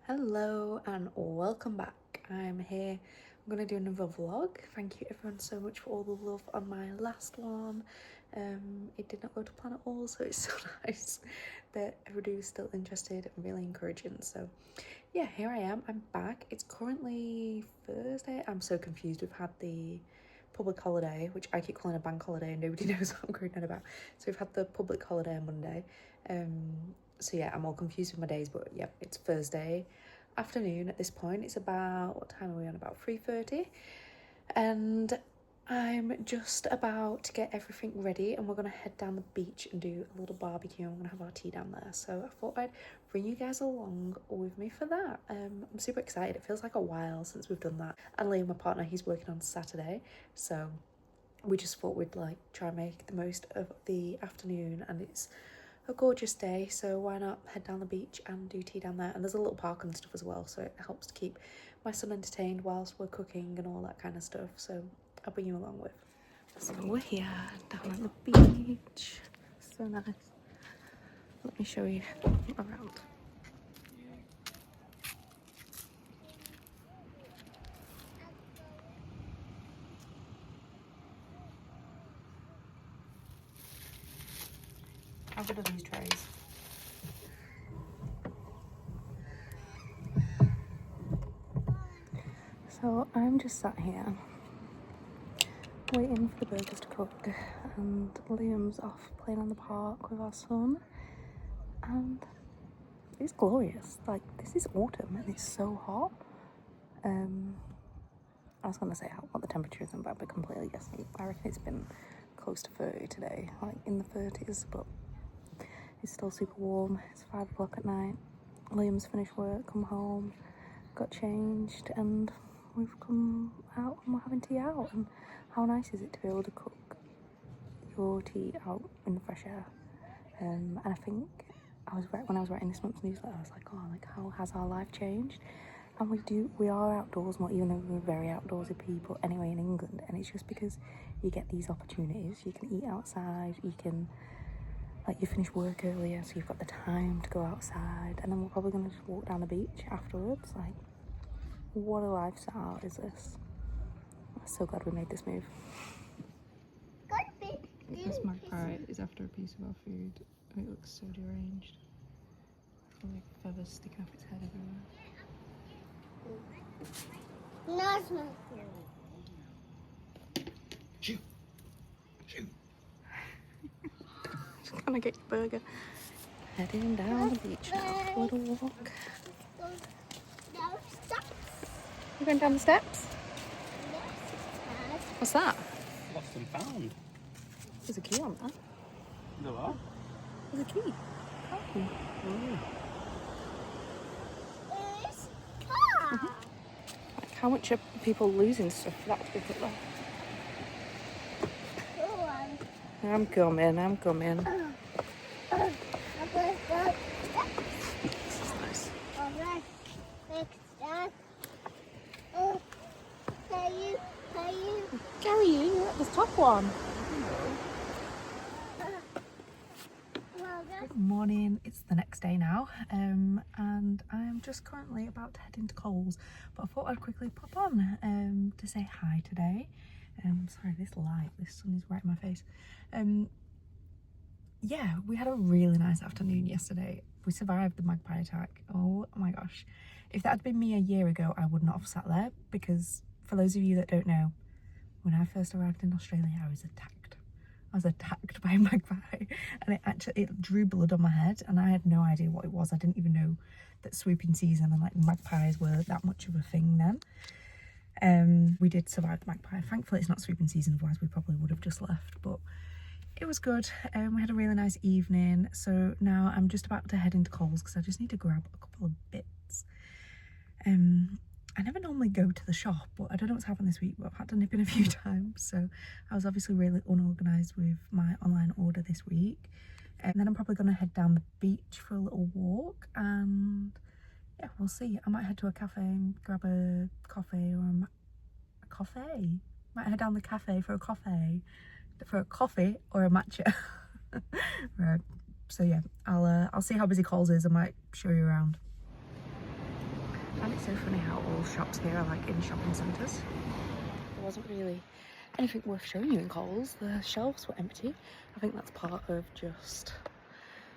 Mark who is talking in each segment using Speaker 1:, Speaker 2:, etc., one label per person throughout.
Speaker 1: Hello and welcome back. I'm here. I'm going to do another vlog. Thank you everyone so much for all the love on my last one. It did not go to plan at all, so it's so nice that everybody was still interested and really encouraging. So yeah, here I am. I'm back. It's currently Thursday. I'm so confused. We've had the public holiday, which I keep calling a bank holiday and nobody knows what I'm going on about. So we've had the public holiday on Monday. So yeah, I'm all confused with my days, but yeah, it's Thursday afternoon at this point. It's about, what time are we on? About 3:30. And I'm just about to get everything ready and we're going to head down the beach and do a little barbecue. I'm going to have our tea down there. So I thought I'd bring you guys along with me for that. I'm super excited. It feels like a while since we've done that. And Liam, my partner, he's working on Saturday. So we just thought we'd like try and make the most of the afternoon, and it's a gorgeous day, so why not head down the beach and do tea down there. And there's a little park and stuff as well, so it helps to keep my son entertained whilst we're cooking and all that kind of stuff. So I'll bring you along with. So we're here down at the beach. So nice. Let me show you around. How good are these trays? So I'm just sat here waiting for the burgers to cook, and Liam's off playing on the park with our son, and it's glorious. Like, this is autumn and it's so hot. I was gonna say what the temperature is, but I'd be completely guessing. I reckon it's been close to 30 today, like in the 30s, but it's still super warm. It's 5 o'clock at night. Liam's finished work, come home, got changed, and we've come out and we're having tea out. And how nice is it to be able to cook your tea out in the fresh air? And I think when I was writing this month's newsletter, I was like, how has our life changed? And we are outdoors more, even though we're very outdoorsy people anyway in England. And it's just because you get these opportunities. You can eat outside, you can, like, you finish work earlier, so you've got the time to go outside. And then we're probably going to just walk down the beach afterwards. Like, what a lifestyle is this? I'm so glad we made this move.
Speaker 2: This magpie is after a piece of our food. It looks so deranged. Like feathers sticking off its head everywhere.
Speaker 3: No, it's not.
Speaker 2: Shoot! Shoot!
Speaker 1: Just gonna get your burger. Heading down the beach now for a little walk. You're going down the steps? What's that?
Speaker 4: Lost and found.
Speaker 1: There's a key on that.
Speaker 4: There are.
Speaker 1: There's a key.
Speaker 4: Oh.
Speaker 1: Like, how much are people losing stuff for that to be put there? I'm coming. This is nice. Gary, you're at the top one. Good morning. It's the next day now, and I am just currently about to head into Coles, but I thought I'd quickly pop on to say hi today. Sorry, this sun is right in my face. Yeah, we had a really nice afternoon yesterday. We survived the magpie attack. Oh my gosh. If that had been me a year ago, I would not have sat there, because for those of you that don't know, when I first arrived in Australia, I was attacked by a magpie, and it drew blood on my head, and I had no idea what it was. I didn't even know that swooping season and like magpies were that much of a thing then. We did survive the magpie. Thankfully it's not swooping season, otherwise we probably would have just left, but it was good. We had a really nice evening. So now I'm just about to head into Coles because I just need to grab a couple of bits. I never normally go to the shop, but I don't know what's happened this week, but I've had to nip in a few times. So I was obviously really unorganised with my online order this week. And then I'm probably going to head down the beach for a little walk, and yeah, we'll see. I might head to a cafe and grab a coffee or a coffee. Might head down the cafe for a coffee or a matcha. Right. So yeah, I'll see how busy Coles is. I might show you around. It's so funny how all shops here are like in shopping centres. There wasn't really anything worth showing you in Coles. The shelves were empty. I think that's part of just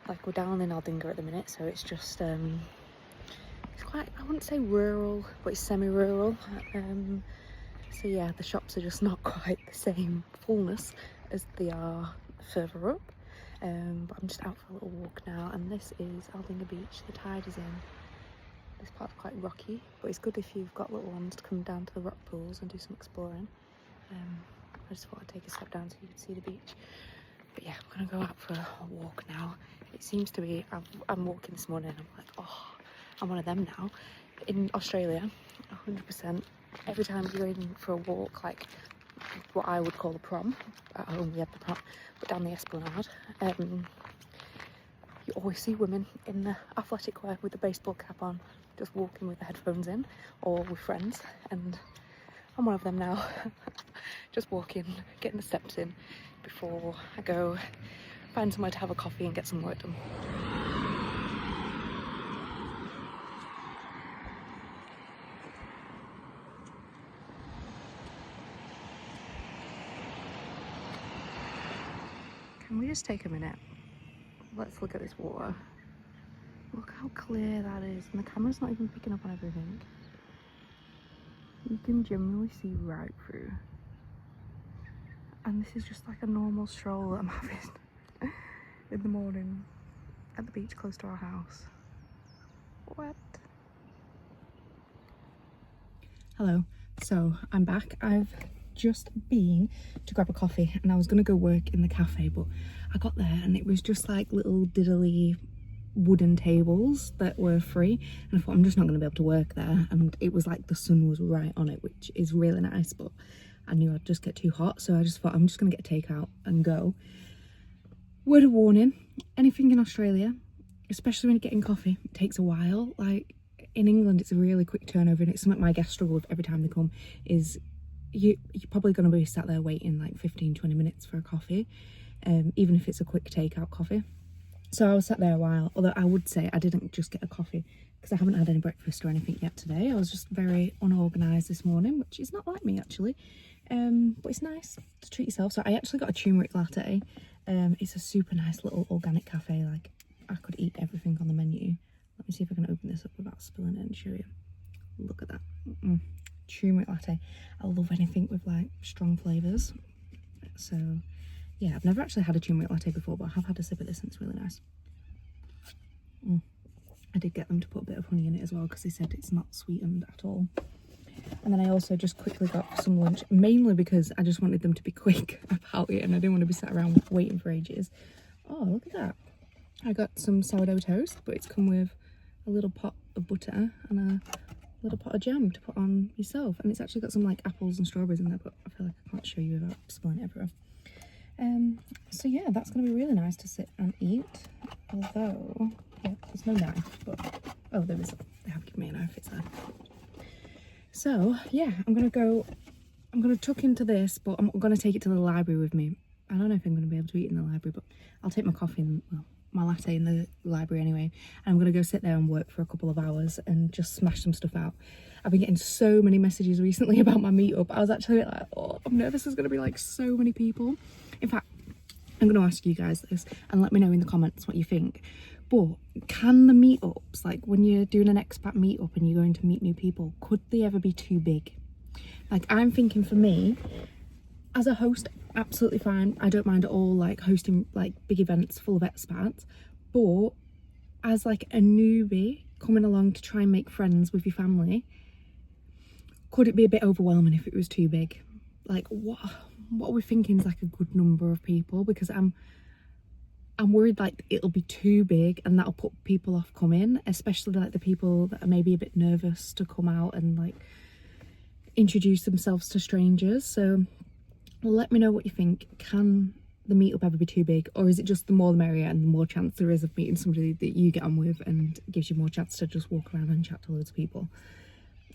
Speaker 1: like we're down in Aldinga at the minute, so it's just it's quite, I wouldn't say rural, but it's semi-rural. So yeah, the shops are just not quite the same fullness as they are further up. But I'm just out for a little walk now, and this is Aldinga Beach. The tide is in. This part's quite rocky, but it's good if you've got little ones to come down to the rock pools and do some exploring. I just thought I'd take a step down so you could see the beach. But yeah, I'm gonna go out for a walk now. It seems to be, I'm walking this morning and I'm like, oh, I'm one of them now. In Australia, 100%, every time you're going for a walk, like what I would call a prom, at home we had the prom, but down the Esplanade, you always see women in the athletic wear with the baseball cap on, just walking with the headphones in, or with friends, and I'm one of them now. Just walking, getting the steps in before I go find somewhere to have a coffee and get some work done. Can we just take a minute? Let's look at this water. Look how clear that is, and the camera's not even picking up on everything. You can generally see right through. And this is just like a normal stroll that I'm having in the morning at the beach close to our house. What? Hello, so I'm back. I've just been to grab a coffee and I was gonna go work in the cafe, but I got there and it was just like little diddly wooden tables that were free, and I thought I'm just not going to be able to work there, and it was like the sun was right on it, which is really nice, but I knew I'd just get too hot, so I just thought I'm just going to get a takeout and go. Word of warning, anything in Australia, especially when you're getting coffee, it takes a while. Like in England it's a really quick turnover, and it's something my guests struggle with every time they come, is you're probably going to be sat there waiting like 15-20 minutes for a coffee, even if it's a quick takeout coffee. So I was sat there a while, although I would say I didn't just get a coffee because I haven't had any breakfast or anything yet today. I was just very unorganised this morning, which is not like me actually, but it's nice to treat yourself. So I actually got a turmeric latte. It's a super nice little organic cafe, like I could eat everything on the menu. Let me see if I can open this up without spilling it and show you. Look at that. Turmeric latte. I love anything with like strong flavours. So yeah, I've never actually had a turmeric latte before, but I have had a sip of this and it's really nice. I did get them to put a bit of honey in it as well because they said it's not sweetened at all. And then I also just quickly got some lunch, mainly because I just wanted them to be quick about it and I didn't want to be sat around waiting for ages. Oh, look at that. I got some sourdough toast, but it's come with a little pot of butter and a little pot of jam to put on yourself. And it's actually got some like apples and strawberries in there, but I feel like I can't show you without spilling it everywhere. So yeah, that's going to be really nice to sit and eat, although, yeah, there's no knife, but, oh, there is, they have given me a knife, it's there. So, yeah, I'm going to tuck into this, but I'm going to take it to the library with me. I don't know if I'm going to be able to eat in the library, but I'll take my coffee and, well, my latte in the library anyway, and I'm going to go sit there and work for a couple of hours and just smash some stuff out. I've been getting so many messages recently about my meetup. I was actually like, oh, I'm nervous there's going to be like so many people. In fact, I'm going to ask you guys this and let me know in the comments what you think. But can the meetups, like when you're doing an expat meetup and you're going to meet new people, could they ever be too big? Like I'm thinking for me, as a host, absolutely fine. I don't mind at all like hosting like big events full of expats. But as like a newbie coming along to try and make friends with your family, could it be a bit overwhelming if it was too big? Like what are we thinking is like a good number of people? Because I'm worried like it'll be too big and that'll put people off coming, especially like the people that are maybe a bit nervous to come out and like introduce themselves to strangers. So let me know what you think. Can the meetup ever be too big, or is it just the more the merrier and the more chance there is of meeting somebody that you get on with and gives you more chance to just walk around and chat to loads of people?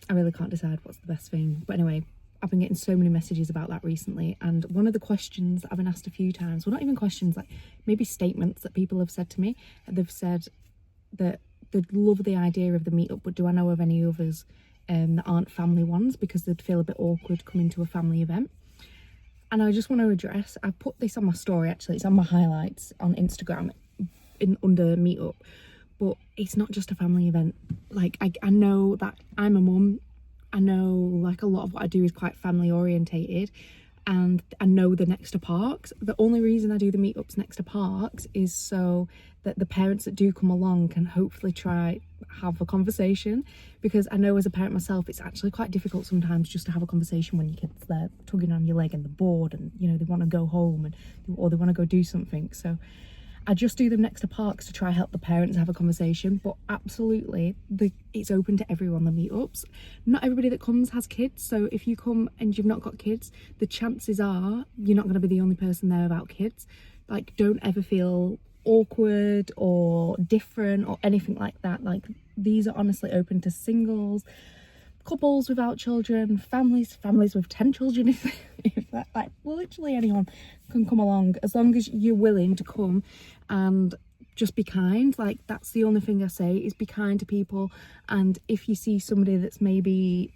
Speaker 1: I really can't decide what's the best thing, but anyway, I've been getting so many messages about that recently, and one of the questions that I've been asked a few times, well not even questions, like maybe statements that people have said to me, they've said that
Speaker 2: they'd love the idea of the meetup, but do I know of any others that aren't family ones, because they'd feel a bit awkward coming to a family event. And I just want to address, I put this on my story actually, it's on my highlights on Instagram under meetup, but it's not just a family event. Like I know that I'm a mum, I know like a lot of what I do is quite family orientated, and I know they're next to parks. The only reason I do the meetups next to parks is so that the parents that do come along can hopefully try have a conversation, because I know as a parent myself it's actually quite difficult sometimes just to have a conversation when your kids there tugging on your leg and they're bored and you know they want to go home and or they want to go do something. So I just do them next to parks to try help the parents have a conversation. But absolutely, it's open to everyone, the meetups. Not everybody that comes has kids, so if you come and you've not got kids, the chances are you're not going to be the only person there without kids. Like, don't ever feel awkward or different or anything like that. Like, these are honestly open to singles, couples without children, families with 10 children, if that, like, literally anyone can come along, as long as you're willing to come and just be kind. Like, that's the only thing I say, is be kind to people. And if you see somebody that's maybe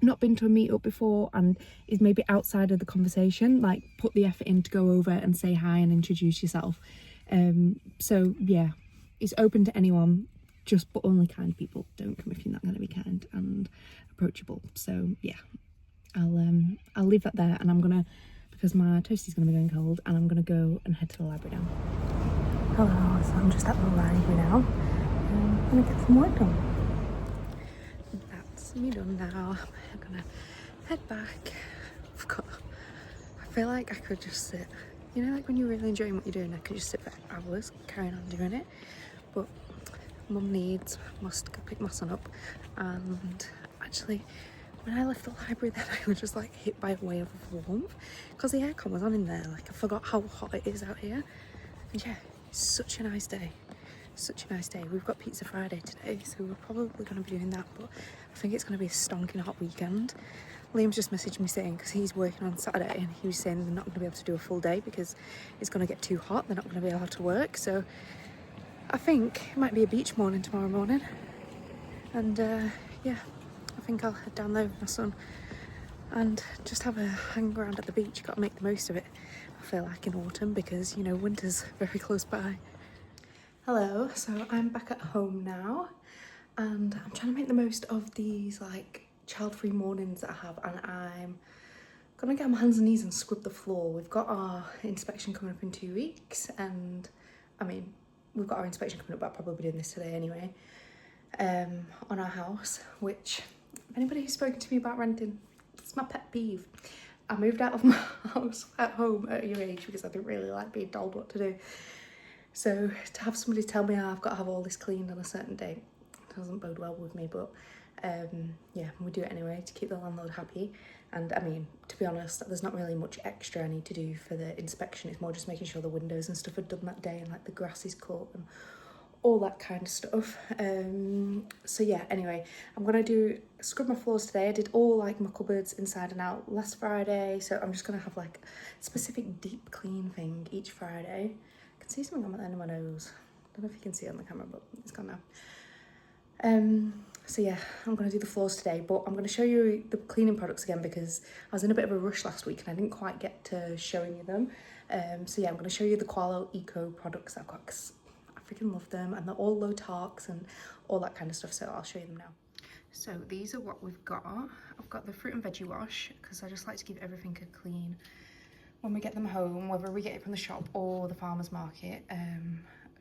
Speaker 2: not been to a meetup before and is maybe outside of the conversation, like, put the effort in to go over and say hi and introduce yourself. So yeah, it's open to anyone, but only kind people. Don't come if you're not going to be kind and approachable. So yeah, I'll leave that there, and I'm gonna, because my toasty's gonna be going cold, and I'm gonna go and head to the library now. Hello, so I'm just at the library now. I'm gonna get some work done.
Speaker 1: That's me done now. I'm gonna head back. I feel like I could just sit, you know, like when you're really enjoying what you're doing, I could just sit for hours carrying on doing it, but mum must go pick my son up. And actually, when I left the library then, I was just like hit by a wave of warmth because the aircon was on in there. Like, I forgot how hot it is out here. And yeah, it's such a nice day. We've got Pizza Friday today, so we're probably going to be doing that, but I think it's going to be a stonking hot weekend. Liam's just messaged me saying, because he's working on Saturday, and he was saying they're not going to be able to do a full day because it's going to get too hot. They're not going to be able to work, so I think it might be a beach morning tomorrow morning. And yeah, I think I'll head down there with my son and just have a hang around at the beach. Got to make the most of it, I feel like, in autumn, because, you know, winter's very close by. Hello, so I'm back at home now, and I'm trying to make the most of these like child-free mornings that I have, and I'm gonna get on my hands and knees and scrub the floor. We've got our inspection coming up in 2 weeks, and I mean, we've got our inspection coming up, but I'll probably be doing this today anyway, on our house, which, anybody who's spoken to me about renting, it's my pet peeve. I moved out of my house at home at a young age because I didn't really like being told what to do. So to have somebody tell me I've got to have all this cleaned on a certain date doesn't bode well with me, but yeah, we do it anyway to keep the landlord happy. And I mean, to be honest, there's not really much extra I need to do for the inspection. It's more just making sure the windows and stuff are done that day, and like the grass is cut and all that kind of stuff. So yeah, anyway, I'm gonna scrub my floors today. I did all like my cupboards inside and out last Friday, so I'm just gonna have like a specific deep clean thing each Friday. I can see something on the end of my nose. I don't know if you can see it on the camera, but it's gone now. So yeah, I'm going to do the floors today, but I'm going to show you the cleaning products again because I was in a bit of a rush last week and I didn't quite get to showing you them. So yeah, I'm going to show you the Qualo Eco products I've got because I freaking love them, and they're all low tarks and all that kind of stuff, so I'll show you them now. So these are what we've got. I've got the fruit and veggie wash because I just like to give everything a clean when we get them home, whether we get it from the shop or the farmer's market.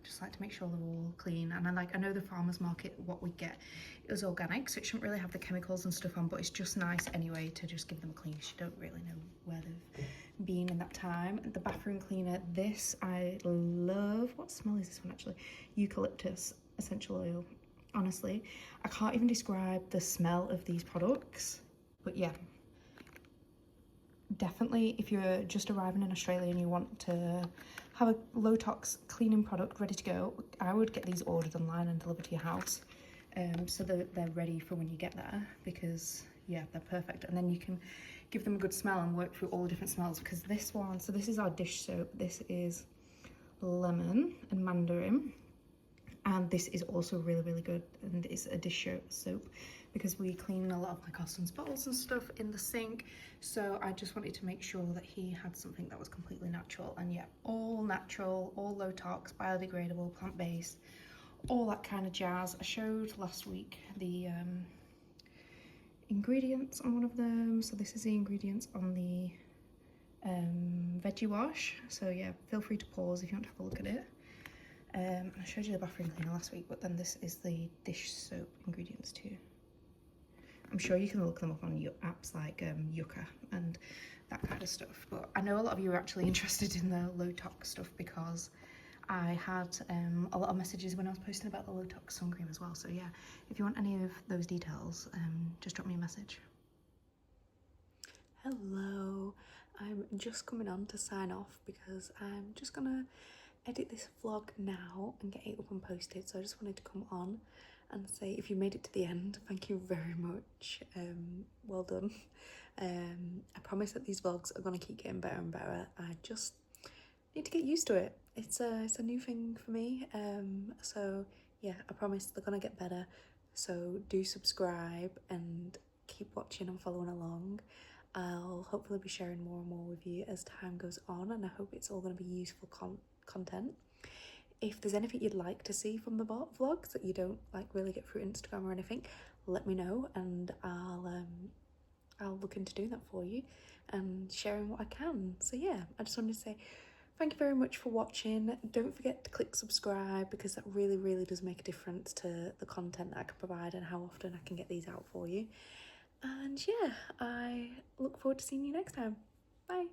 Speaker 1: Just like to make sure they're all clean, and I know the farmer's market, what we get is organic, so it shouldn't really have the chemicals and stuff on, but it's just nice anyway to just give them a clean. You don't really know where they've been in that time. The bathroom cleaner, this I love. What smell is this one actually? Eucalyptus essential oil. Honestly, I can't even describe the smell of these products, but yeah, definitely if you're just arriving in Australia and you want to have a low tox cleaning product ready to go, I would get these ordered online and delivered to your house, so they're ready for when you get there, because yeah, they're perfect. And then you can give them a good smell and work through all the different smells, because this one, so this is our dish soap, this is lemon and mandarin,
Speaker 2: And this is also really, really good, and it's a dish soap because we clean a lot of like Austin's bottles and stuff in the sink. So I just wanted to make sure that he had something that was completely natural, and yeah, all natural, all low tox, biodegradable, plant-based, all that kind of jazz. I showed last week the ingredients on one of them. So this is the ingredients on the veggie wash. So yeah, feel free to pause if you want to have a look at it. I showed you the bathroom cleaner last week, but then this is the dish soap ingredients too. I'm sure you can look them up on apps like Yucca and that kind of stuff. But I know a lot of you are actually interested in the low tox stuff because I had a lot of messages when I was posting about the low tox sun cream as well. So yeah, if you want any of those details, just drop me a message.
Speaker 1: Hello, I'm just coming on to sign off because I'm just gonna edit this vlog now and get it up and posted. So I just wanted to come on and say, if you made it to the end, thank you very much. Well done. I promise that these vlogs are gonna keep getting better and better. I just need to get used to it. It's a new thing for me. So yeah, I promise they're gonna get better. So do subscribe and keep watching and following along. I'll hopefully be sharing more and more with you as time goes on, and I hope it's all going to be useful content. If there's anything you'd like to see from the vlogs that you don't like really get through Instagram or anything, let me know, and I'll look into doing that for you and sharing what I can. So yeah, I just wanted to say thank you very much for watching. Don't forget to click subscribe because that really, really does make a difference to the content that I can provide and how often I can get these out for you. And yeah, I look forward to seeing you next time. Bye.